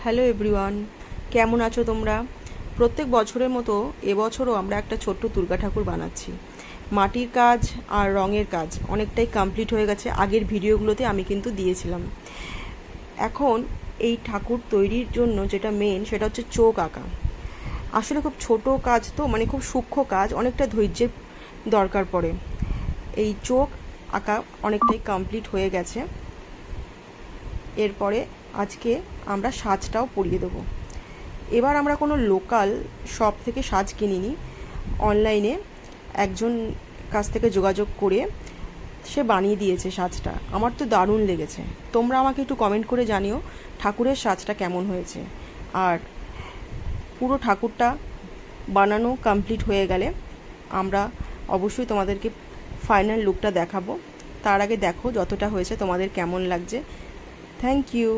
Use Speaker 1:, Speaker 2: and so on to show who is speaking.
Speaker 1: Hello everyone, কেমন আছো তোমরা? প্রত্যেক বছরের মতো এবছরও আমরা একটা ছোট্ট দুর্গা ঠাকুর বানাচ্ছি। মাটির কাজ আর রঙের কাজ অনেকটাই কমপ্লিট হয়ে গেছে, আগের ভিডিওগুলোতে আমি কিন্তু দিয়েছিলাম। এখন এই ঠাকুর তৈরির জন্য যেটা মেন সেটা হচ্ছে চোখ আঁকা। আসলে খুব ছোট কাজ তো, মানে খুব সূক্ষ্ম কাজ, অনেকটা ধৈর্যের দরকার পড়ে। এই চোখ আঁকা অনেকটাই কমপ্লিট হয়ে গেছে। এরপরে আজকে আমরা সাজটাও পরিয়ে দেবো। এবার আমরা কোনো লোকাল শপ থেকে সাজ কিনিনি, অনলাইনে একজন কাছ থেকে যোগাযোগ করে সে বানিয়ে দিয়েছে সাজটা। আমার তো দারুণ লেগেছে। তোমরা আমাকে একটু কমেন্ট করে জানিও ঠাকুরের সাজটা কেমন হয়েছে। আর পুরো ঠাকুরটা বানানো কমপ্লিট হয়ে গেলে আমরা অবশ্যই তোমাদেরকে ফাইনাল লুকটা দেখাবো। তার আগে দেখো যতটা হয়েছে তোমাদের কেমন লাগছে। Thank you.